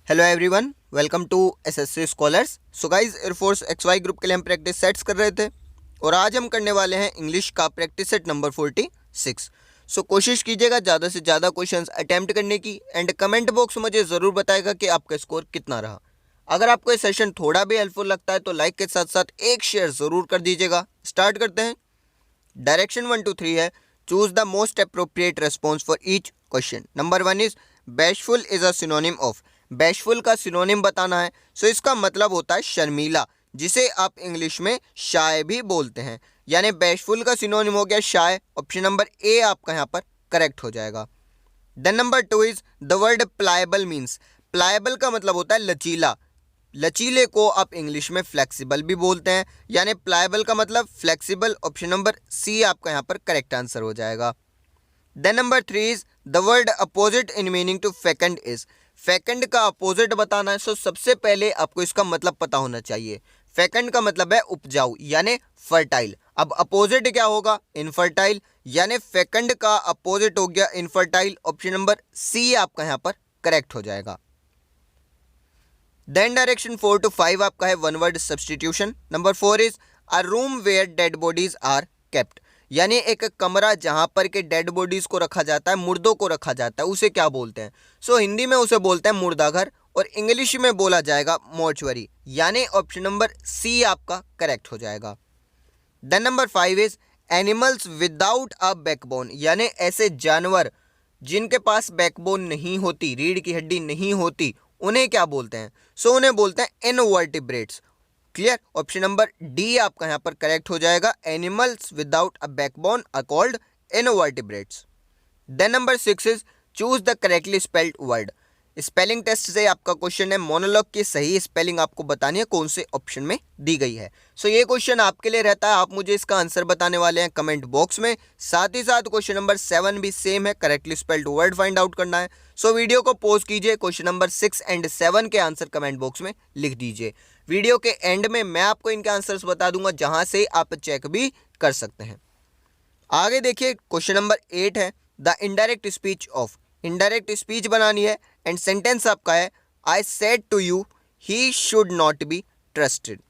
Hello everyone, welcome to SSC scholars. So guys, air force XY group के लिए हम practice sets कर रहे थे और आज हम करने वाले हैं इंग्लिश का प्रैक्टिस सेट नंबर 46। सो कोशिश कीजिएगा ज़्यादा से ज़्यादा क्वेश्चंस अटेम्प्ट करने की एंड कमेंट बॉक्स मुझे ज़रूर बताएगा कि आपका स्कोर कितना रहा। अगर आपको ये सेशन थोड़ा भी हेल्पफुल लगता है तो लाइक के साथ साथ एक शेयर ज़रूर कर दीजिएगा। स्टार्ट करते हैं। डायरेक्शन 1 to 3 है, choose the most appropriate response for each question. Number 1 is bashful is a synonym of. Bashful का सिनोनिम बताना है। सो इसका मतलब होता है शर्मीला, जिसे आप इंग्लिश में शाय भी बोलते हैं। यानी बैशफुल का सिनोनिम हो गया शाय। ऑप्शन नंबर ए आपका यहाँ पर करेक्ट हो जाएगा। Then number 2 is the word pliable means. Pliable का मतलब होता है लचीला। लचीले को आप इंग्लिश में फ्लेक्सिबल भी बोलते हैं, यानी प्लायबल का मतलब फ्लेक्सिबल। ऑप्शन नंबर सी आपका यहाँ पर करेक्ट आंसर हो जाएगा। Then number 3 is the word opposite in meaning to fecund is. Fecund का अपोजिट बताना है। सो सबसे पहले आपको इसका मतलब पता होना चाहिए। फेकंड का मतलब है उपजाऊ यानी फर्टाइल। अब अपोजिट क्या होगा? इनफर्टाइल। यानी फेकंड का अपोजिट हो गया इनफर्टाइल। ऑप्शन नंबर सी आपका यहाँ पर करेक्ट हो जाएगा। देन डायरेक्शन 4 to 5 आपका है one word substitution. Number 4 is a room where dead bodies are kept. यानी एक कमरा जहां पर के डेड बॉडीज को रखा जाता है, मुर्दों को रखा जाता है, उसे क्या बोलते हैं? सो हिंदी में उसे बोलते हैं मुर्दाघर और इंग्लिश में बोला जाएगा मोर्चुअरी। यानी ऑप्शन नंबर सी आपका करेक्ट हो जाएगा। Then number 5 is animals without a backbone. यानी ऐसे जानवर जिनके पास बैकबोन नहीं होती, रीढ़ की हड्डी नहीं होती, उन्हें क्या बोलते हैं? सो उन्हें बोलते हैं invertebrates. Clear? Option number D आपका यहाँ पर करेक्ट हो जाएगा। Animals without a backbone are called invertebrates. Then number 6 is choose the correctly spelled word. Spelling test से आपका क्वेश्चन है, मोनोलॉग की सही स्पेलिंग आपको बतानी है कौन से ऑप्शन में दी गई है। सो ये क्वेश्चन आपके लिए रहता है, आप मुझे इसका आंसर बताने वाले हैं कमेंट बॉक्स में। साथ ही साथ क्वेश्चन नंबर 7 भी सेम है, correctly spelled word find out करना है। सो वीडियो को पॉज कीजिए, क्वेश्चन नंबर 6 एंड 7 के आंसर कमेंट बॉक्स में लिख दीजिए। वीडियो के एंड में मैं आपको इनके आंसर्स बता दूंगा, जहां से आप चेक भी कर सकते हैं। आगे देखिए, क्वेश्चन नंबर 8 है the indirect speech of. Indirect speech बनानी है एंड सेंटेंस आपका है I said to you he should not be trusted.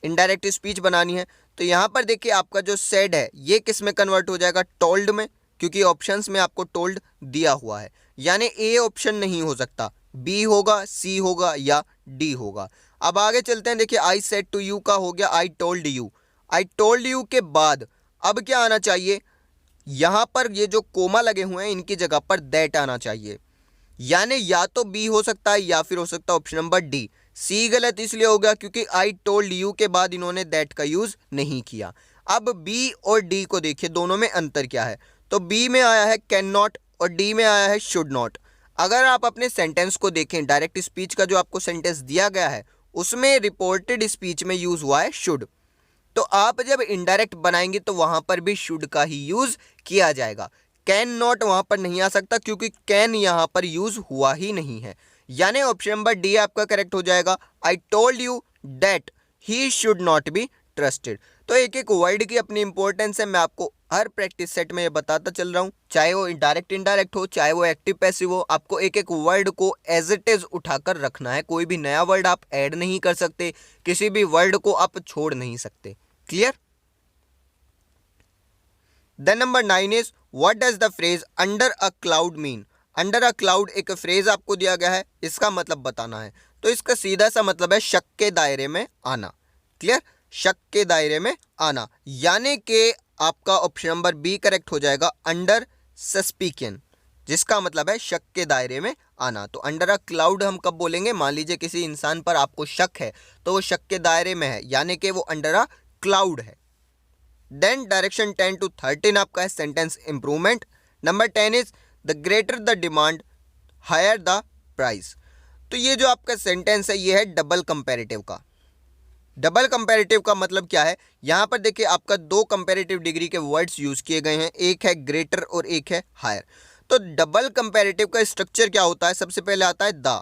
Indirect speech बनानी है तो यहाँ पर देखिए आपका जो सेड है ये किस में कन्वर्ट हो जाएगा? टोल्ड में, क्योंकि ऑप्शंस में आपको टोल्ड दिया हुआ है। यानी ए ऑप्शन नहीं हो सकता, बी होगा, सी होगा या डी होगा। अब आगे चलते हैं। देखिए आई सेड टू यू का हो गया I told you. I told you के बाद अब क्या आना चाहिए? यहां पर ये जो कोमा लगे हुए हैं इनकी जगह पर दैट आना चाहिए। यानी या तो बी हो सकता है या फिर हो सकता है ऑप्शन नंबर डी। सी गलत इसलिए हो गया क्योंकि आई टोल्ड यू के बाद इन्होंने दैट का यूज नहीं किया। अब बी और डी को देखिए, दोनों में अंतर क्या है? तो बी में आया है कैन नॉट और डी में आया है शुड नॉट। अगर आप अपने सेंटेंस को देखें, डायरेक्ट स्पीच का जो आपको सेंटेंस दिया गया है उसमें रिपोर्टेड स्पीच में यूज हुआ है शुड। तो आप जब इनडायरेक्ट बनाएंगे तो वहां पर भी शुड का ही यूज किया जाएगा। कैन नॉट वहां पर नहीं आ सकता क्योंकि कैन यहां पर यूज हुआ ही नहीं है। यानी ऑप्शन नंबर डी आपका करेक्ट हो जाएगा। I told you that he should not be trusted. तो एक एक वर्ड की अपनी इंपॉर्टेंस है, मैं आपको हर प्रैक्टिस सेट में ये बताता चल रहा हूँ, चाहे वो डायरेक्ट इनडायरेक्ट हो, चाहे वो एक्टिव पैसिव हो। आपको एक एक वर्ड को एज इट इज उठाकर रखना है। कोई भी नया वर्ड आप ऐड नहीं कर सकते, किसी भी वर्ड को आप छोड़ नहीं सकते। Clear? Then number 9 is what does the phrase under a cloud mean. Under a cloud एक फ्रेज आपको दिया गया है, इसका मतलब बताना है। तो इसका सीधा सा मतलब है शक के दायरे में आना। क्लियर? शक के दायरे में आना, यानी कि आपका ऑप्शन नंबर बी करेक्ट हो जाएगा, अंडर सस्पिशन, जिसका मतलब है शक के दायरे में आना। तो अंडर अ क्लाउड हम कब बोलेंगे? मान लीजिए किसी इंसान पर आपको शक है तो वो शक के दायरे में है, यानी कि वो अंडर अ क्लाउड है। देन डायरेक्शन 10 to 13 आपका है sentence improvement. Number 10 is the greater the demand higher the price. तो ये जो आपका सेंटेंस है ये है डबल कंपैरेटिव का। डबल कंपैरेटिव का मतलब क्या है? यहां पर देखिए आपका दो कंपैरेटिव डिग्री के वर्ड्स यूज किए गए हैं, एक है ग्रेटर और एक है हायर। तो डबल कंपैरेटिव का स्ट्रक्चर क्या होता है? सबसे पहले आता है द,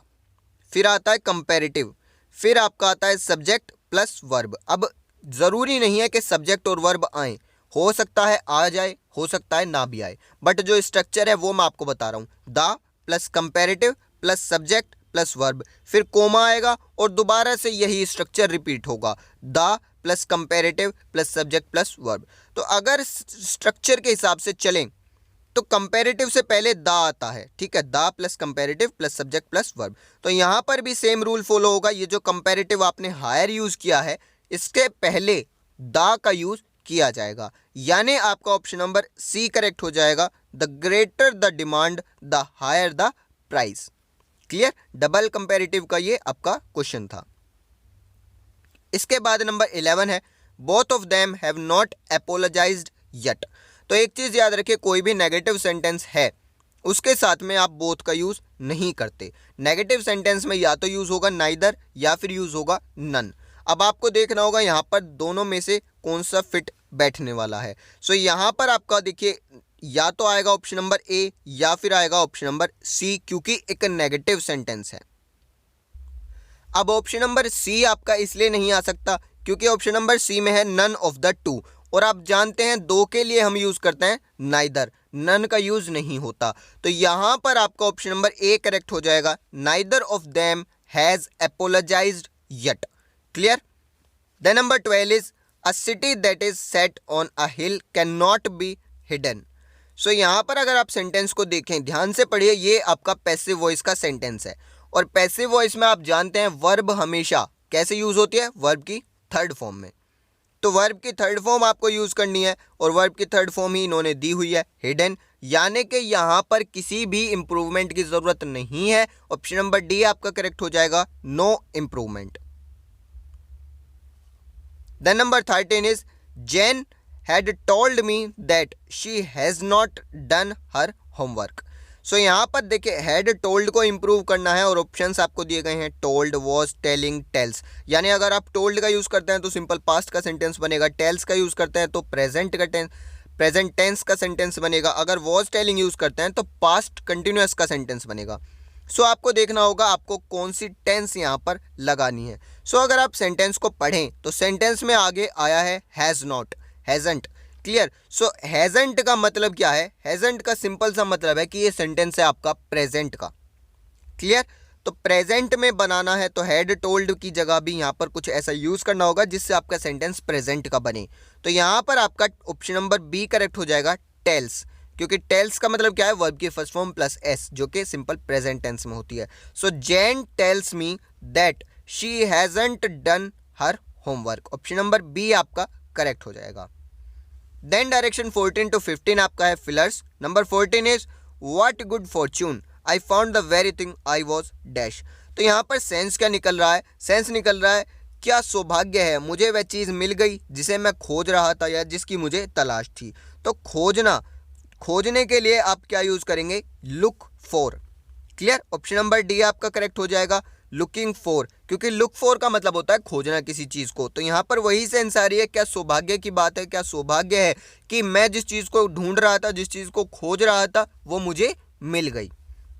फिर आता है कंपैरेटिव, फिर आपका आता है सब्जेक्ट प्लस वर्ब। अब जरूरी नहीं है कि सब्जेक्ट और वर्ब आए, हो सकता है आ जाए, हो सकता है ना भी आए, बट जो स्ट्रक्चर है वो मैं आपको बता रहा हूं। The plus comparative plus subject plus verb, फिर कोमा आएगा और दोबारा से यही स्ट्रक्चर रिपीट होगा, the plus comparative plus subject plus verb. तो अगर स्ट्रक्चर के हिसाब से चलें तो कंपेरेटिव से पहले द आता है, ठीक है, the plus comparative plus subject plus verb. तो यहाँ पर भी सेम रूल फॉलो होगा, ये जो कंपेरेटिव आपने हायर यूज किया है इसके पहले द का यूज किया जाएगा, यानी आपका ऑप्शन नंबर सी करेक्ट हो जाएगा, the greater the demand the higher the price. Clear, double comparative का ये आपका क्वेश्चन था। इसके बाद नंबर 11 है, both of them have not apologised yet. तो एक चीज याद रखिए, कोई भी नेगेटिव सेंटेंस है उसके साथ में आप बोथ का यूज नहीं करते। नेगेटिव सेंटेंस में या तो यूज होगा नाइदर या फिर यूज होगा नन। अब आपको देखना होगा यहाँ पर दोनों में से कौन सा फिट बैठने वाला है। सो यहाँ पर आपका देखिए या तो आएगा ऑप्शन नंबर ए या फिर आएगा ऑप्शन नंबर सी, क्योंकि एक नेगेटिव सेंटेंस है। अब ऑप्शन नंबर सी आपका इसलिए नहीं आ सकता क्योंकि ऑप्शन नंबर सी में है नन ऑफ द टू, और आप जानते हैं दो के लिए हम यूज करते हैं नाइदर, नन का यूज नहीं होता। तो यहां पर आपका ऑप्शन नंबर ए करेक्ट हो जाएगा, neither of them has apologised yet. Clear. Then number 12 is a city that is set on a hill can not be hidden. So यहां पर अगर आप सेंटेंस को देखें, ध्यान से पढ़िए, ये आपका पैसिव वॉइस का सेंटेंस है, और पैसिव वॉइस में आप जानते हैं वर्ब हमेशा कैसे यूज होती है, वर्ब की थर्ड फॉर्म में। तो वर्ब की थर्ड फॉर्म आपको यूज करनी है, और वर्ब की थर्ड फॉर्म ही इन्होंने दी हुई है, हिडन, यानी कि यहां पर किसी भी इंप्रूवमेंट की जरूरत नहीं है। ऑप्शन नंबर डी आपका करेक्ट हो जाएगा, no improvement. Then number 13 is Jane had told me that she has not done her homework. So यहाँ पर देखिए हैड टोल्ड को इंप्रूव करना है, और ऑप्शंस आपको दिए गए हैं टोल्ड, वॉज, टेलिंग, टेल्स। यानी अगर आप टोल्ड का यूज करते हैं तो सिंपल पास्ट का सेंटेंस बनेगा, टेल्स का यूज करते हैं तो प्रेजेंट टेंस का सेंटेंस बनेगा, अगर वॉज टेलिंग यूज करते हैं तो पास्ट कंटिन्यूअस का सेंटेंस बनेगा। सो आपको देखना होगा आपको कौन सी टेंस यहाँ पर लगानी है। सो अगर आप सेंटेंस को पढ़ें तो सेंटेंस में आगे आया है has not, hasn't. Clear. So hasn't का मतलब क्या है, हैजंट का सिंपल सा मतलब है कि ये सेंटेंस है आपका प्रेजेंट का। क्लियर। तो प्रेजेंट में बनाना है तो हैड टोल्ड की जगह भी यहाँ पर कुछ ऐसा यूज करना होगा जिससे आपका सेंटेंस प्रेजेंट का बने। तो यहाँ पर आपका ऑप्शन नंबर बी करेक्ट हो जाएगा, टेल्स, क्योंकि टेल्स का मतलब क्या है, वर्ब की फर्स्ट फॉर्म प्लस एस, जो कि सिंपल प्रेजेंट टेंस में होती है। So Jane tells me that she hasn't done her homework. Option number B आपका करेक्ट हो जाएगा। देन डायरेक्शन 14 to 15 आपका है fillers. Number 14 is what good fortune I found the very thing I was dash. तो यहाँ पर sense क्या निकल रहा है, सेंस निकल रहा है क्या सौभाग्य है, मुझे वह चीज़ मिल गई जिसे मैं खोज रहा था या जिसकी मुझे तलाश थी। तो खोजना, खोजने के लिए आप क्या यूज करेंगे, look for. Clear. Option number D आपका करेक्ट हो जाएगा, लुकिंग फॉर, क्योंकि लुक फॉर का मतलब होता है खोजना किसी चीज को। तो यहाँ पर वही सेंस आ रही है, क्या सौभाग्य की बात है, क्या सौभाग्य है कि मैं जिस चीज को ढूंढ रहा था, जिस चीज को खोज रहा था, वो मुझे मिल गई।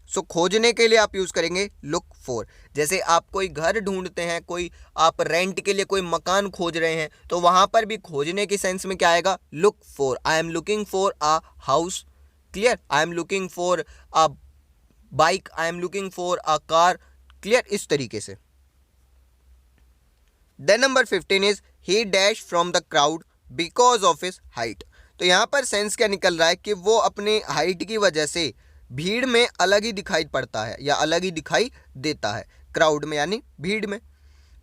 सो खोजने के लिए आप यूज करेंगे लुक फॉर। जैसे आप कोई घर ढूंढते हैं, कोई आप रेंट के लिए कोई मकान खोज रहे हैं, तो वहां पर भी खोजने की सेंस में क्या आएगा, look for. I am looking for a house. Clear. I am looking for a bike, I am looking for a car. Clear, इस तरीके से। Then number 15 is he dash from the crowd because of his height. तो यहां पर sense क्या निकल रहा है कि वो अपने हाइट की वजह से भीड़ में अलग ही दिखाई पड़ता है या अलग ही दिखाई देता है, क्राउड में यानी भीड़ में।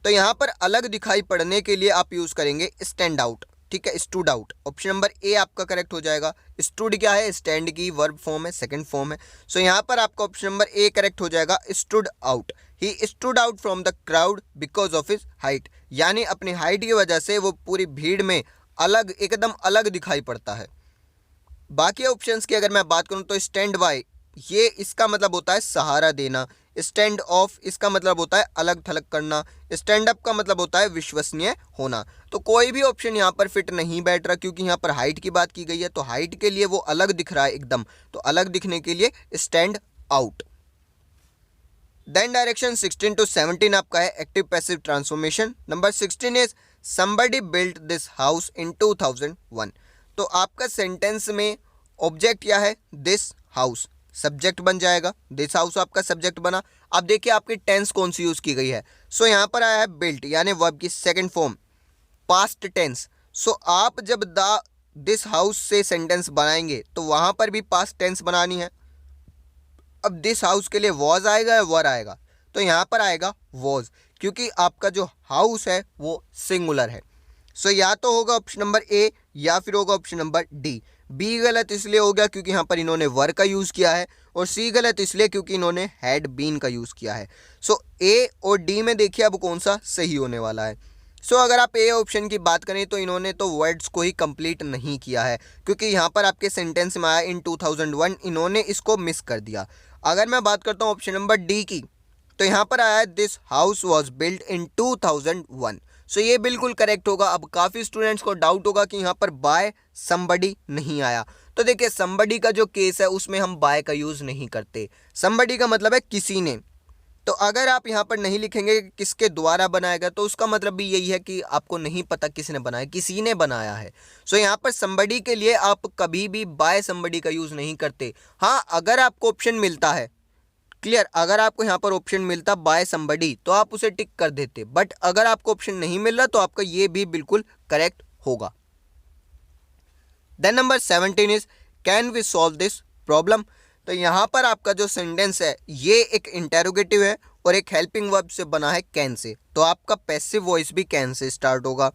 तो यहां पर अलग दिखाई पड़ने के लिए आप यूज करेंगे स्टैंड आउट। ठीक है, stood out. Option number A आपका करेक्ट हो जाएगा। स्टूड क्या है, स्टैंड की वर्ब फॉर्म है, सेकंड फॉर्म है। सो यहाँ पर आपका ऑप्शन नंबर ए करेक्ट हो जाएगा, stood out. He stood out from the crowd because of his height, यानी अपनी हाइट की वजह से वो पूरी भीड़ में अलग, एकदम अलग दिखाई पड़ता है। बाकी ऑप्शंस की अगर मैं बात करूँ तो स्टैंड बाय, ये इसका मतलब होता है सहारा देना। स्टैंड ऑफ इसका मतलब होता है अलग थलग करना। स्टैंड अप का मतलब होता है विश्वसनीय होना। तो कोई भी ऑप्शन यहाँ पर फिट नहीं बैठ रहा, क्योंकि यहाँ पर हाइट की बात की गई है, तो हाइट के लिए वो अलग दिख रहा है एकदम, तो अलग दिखने के लिए stand out. Then direction 16 to 17 आपका है active passive transformation. Number 16 is somebody built this house in 2001। तो आपका सेंटेंस में ऑब्जेक्ट क्या है, दिस हाउस, सब्जेक्ट बन जाएगा, दिस हाउस आपका सब्जेक्ट बना। अब देखिए आपकी टेंस कौन सी यूज की गई है। सो यहाँ पर आया है बिल्ट यानी वर्ब की सेकंड फॉर्म पास्ट टेंस। सो आप जब दिस हाउस से सेंटेंस बनाएंगे तो वहां पर भी पास्ट टेंस बनानी है। अब दिस हाउस के लिए वॉज आएगा या वर आएगा, तो यहाँ पर आएगा वॉज, क्योंकि आपका जो हाउस है वो सिंगुलर है। सो या तो होगा ऑप्शन नंबर ए या फिर होगा ऑप्शन नंबर डी। बी गलत इसलिए हो गया क्योंकि यहाँ पर इन्होंने वर का यूज़ किया है, और सी गलत इसलिए क्योंकि इन्होंने हैड बीन का यूज़ किया है। सो ए और डी में देखिए अब कौन सा सही होने वाला है। सो अगर आप ए ऑप्शन की बात करें तो इन्होंने तो वर्ड्स को ही कंप्लीट नहीं किया है, क्योंकि यहाँ पर आपके सेंटेंस में आया इन 2001, इन्होंने इसको मिस कर दिया। अगर मैं बात करता हूँ ऑप्शन नंबर डी की, तो यहाँ पर आया है this house was built in 2001। सो ये बिल्कुल करेक्ट होगा। अब काफ़ी स्टूडेंट्स को डाउट होगा कि यहाँ पर बाय समबडी नहीं आया, तो देखिए समबडी का जो केस है उसमें हम बाय का यूज़ नहीं करते। समबडी का मतलब है किसी ने, तो अगर आप यहाँ पर नहीं लिखेंगे कि किसके द्वारा बनाएगा तो उसका मतलब भी यही है कि आपको नहीं पता किसने बनाया, किसी ने बनाया है। सो यहाँ पर समबडी के लिए आप कभी भी बाय समबडी का यूज़ नहीं करते। हाँ, अगर आपको ऑप्शन मिलता है, क्लियर, अगर आपको यहाँ पर ऑप्शन मिलता बाय समबडी तो आप उसे टिक कर देते, बट अगर आपको ऑप्शन नहीं मिल रहा तो आपका ये भी बिल्कुल करेक्ट होगा। Then number 17 is can we solve this problem. तो यहाँ पर आपका जो सेंटेंस है ये एक इंटेरोगेटिव है और एक हेल्पिंग वर्ब से बना है कैन से, तो आपका पैसिव वॉइस भी कैन से स्टार्ट होगा।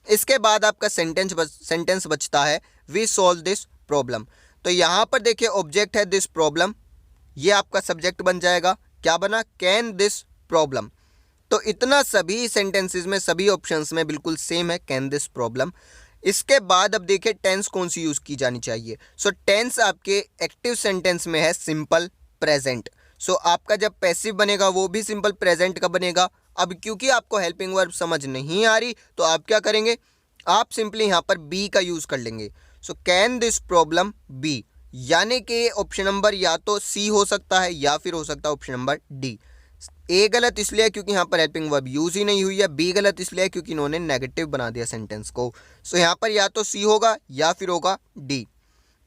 इसके बाद आपका सेंटेंस बचता है वी सॉल्व दिस प्रॉब्लम। तो यहाँ पर देखिए ऑब्जेक्ट है दिस प्रॉब्लम, ये आपका सब्जेक्ट बन जाएगा, क्या बना, कैन दिस प्रॉब्लम। तो इतना सभी सेंटेंसेस में सभी ऑप्शंस में बिल्कुल सेम है, कैन दिस प्रॉब्लम। इसके बाद अब देखिए टेंस कौन सी यूज़ की जानी चाहिए। सो टेंस आपके एक्टिव सेंटेंस में है सिंपल प्रेजेंट। सो आपका जब पैसिव बनेगा वो भी सिंपल प्रेजेंट का बनेगा। अब क्योंकि आपको हेल्पिंग वर्ब समझ नहीं आ रही तो आप क्या करेंगे, आप सिंपली यहाँ पर बी का यूज़ कर लेंगे। So can this problem be, यानी कि ऑप्शन नंबर या तो सी हो सकता है या फिर हो सकता है ऑप्शन नंबर डी। ए गलत इसलिए है क्योंकि यहाँ पर हेल्पिंग वर्ब यूज़ ही नहीं हुई है, बी गलत इसलिए है क्योंकि इन्होंने नेगेटिव बना दिया सेंटेंस को। सो यहाँ पर या तो सी होगा या फिर होगा डी।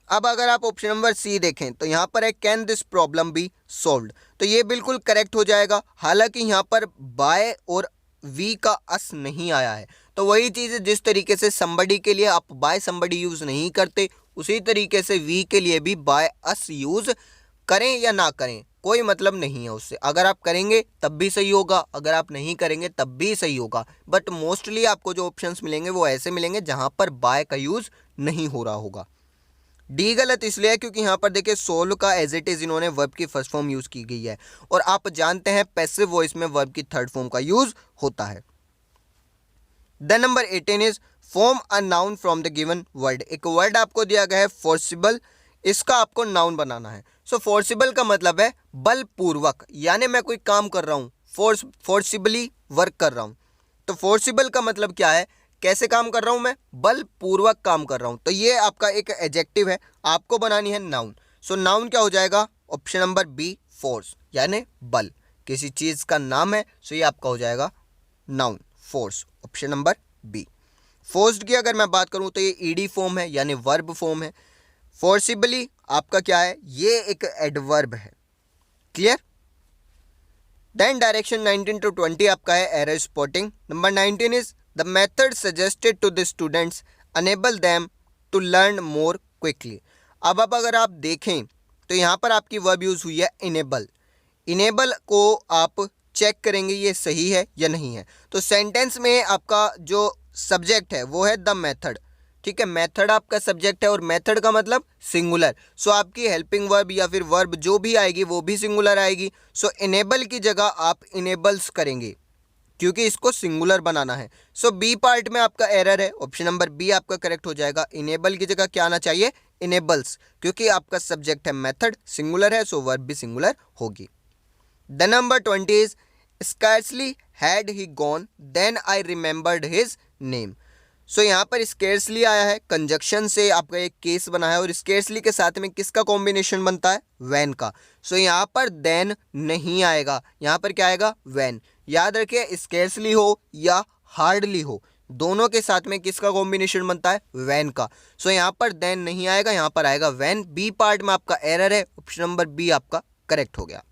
अब अगर आप ऑप्शन नंबर सी देखें तो यहाँ पर है can this problem B solved, तो ये बिल्कुल करेक्ट हो जाएगा। हालांकि यहाँ पर बाय और वी का अस नहीं आया है, तो वही चीज़ है जिस तरीके से समबडी के लिए आप बाय समबडी यूज़ नहीं करते, उसी तरीके से वी के लिए भी बाय अस यूज़ करें या ना करें कोई मतलब नहीं है उससे। अगर आप करेंगे तब भी सही होगा, अगर आप नहीं करेंगे तब भी सही होगा, बट मोस्टली आपको जो ऑप्शंस मिलेंगे वो ऐसे मिलेंगे जहां पर बाय का यूज़ नहीं हो रहा होगा। डी गलत इसलिए है क्योंकि यहाँ पर देखिए सोल्व का एज इट इज़ इन्होंने वर्ब की फर्स्ट फॉर्म यूज़ की गई है, और आप जानते हैं पैसिव वॉइस में वर्ब की थर्ड फॉर्म का यूज़ होता है। Then number 18 is form a noun from the given word. एक वर्ड आपको दिया गया है फोर्सिबल, इसका आपको नाउन बनाना है। सो फोर्सिबल का मतलब है बलपूर्वक, यानी मैं कोई काम कर रहा हूँ, फोर्सिबली वर्क कर रहा हूँ। तो फोर्सिबल का मतलब क्या है, कैसे काम कर रहा हूँ मैं, बलपूर्वक काम कर रहा हूँ। तो ये आपका एक एडजेक्टिव है, आपको बनानी है नाउन। सो नाउन क्या हो जाएगा, ऑप्शन नंबर बी फोर्स, यानी बल, किसी चीज़ का नाम है, सो ये आपका हो जाएगा noun force, option number B. Forced की अगर मैं बात करूं तो ये ईडी फॉर्म है यानी वर्ब फॉर्म है। फोर्सिबली आपका क्या है, ये एक एडवर्ब है, क्लियर। देन डायरेक्शन 19 to 20 आपका है error spotting. Number 19 is the method suggested to the students enable them to learn more quickly. अब अगर आप देखें तो यहाँ पर आपकी वर्ब यूज़ हुई है इनेबल। इनेबल को आप चेक करेंगे ये सही है या नहीं है। तो सेंटेंस में आपका जो सब्जेक्ट है वो है द मेथड, ठीक है, मेथड आपका सब्जेक्ट है और मेथड का मतलब सिंगुलर। सो आपकी हेल्पिंग वर्ब या फिर वर्ब जो भी आएगी वो भी सिंगुलर आएगी। सो इनेबल की जगह आप इनेबल्स करेंगे क्योंकि इसको सिंगुलर बनाना है। सो बी पार्ट में आपका एरर है, ऑप्शन नंबर बी आपका करेक्ट हो जाएगा। इनेबल की जगह क्या आना चाहिए, इनेबल्स, क्योंकि आपका सब्जेक्ट है मेथड, सिंगुलर है, सो वर्ब भी सिंगुलर होगी। The number 20 is scarcely had he gone then I remembered his name. So यहाँ पर स्केर्सली आया है, कंजक्शन से आपका एक केस बना है और स्केर्सली के साथ में किसका कॉम्बिनेशन बनता है, वैन का। सो यहाँ पर देन नहीं आएगा, यहाँ पर क्या आएगा, वैन। याद रखिए स्केर्सली हो या हार्डली हो, दोनों के साथ में किसका कॉम्बिनेशन बनता है, वैन का। सो यहाँ पर देन नहीं आएगा, यहाँ पर आएगा वैन। बी पार्ट में आपका एरर है, ऑप्शन नंबर बी आपका करेक्ट हो गया।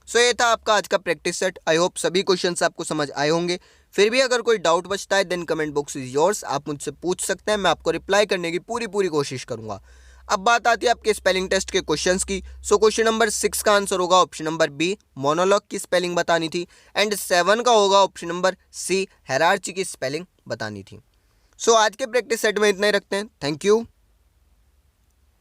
सो ये था आपका आज का प्रैक्टिस सेट। आई होप सभी क्वेश्चंस आपको समझ आए होंगे। फिर भी अगर कोई डाउट बचता है then comment box is yours, आप मुझसे पूछ सकते हैं, मैं आपको रिप्लाई करने की पूरी कोशिश करूंगा। अब बात आती है आपके स्पेलिंग टेस्ट के क्वेश्चंस की। सो क्वेश्चन नंबर 6 का आंसर होगा ऑप्शन नंबर बी, मोनोलॉग की स्पेलिंग बतानी थी। एंड 7 का होगा ऑप्शन नंबर सी, हायरार्ची की स्पेलिंग बतानी थी। सो आज के प्रैक्टिस सेट में इतना ही रखते हैं। Thank you.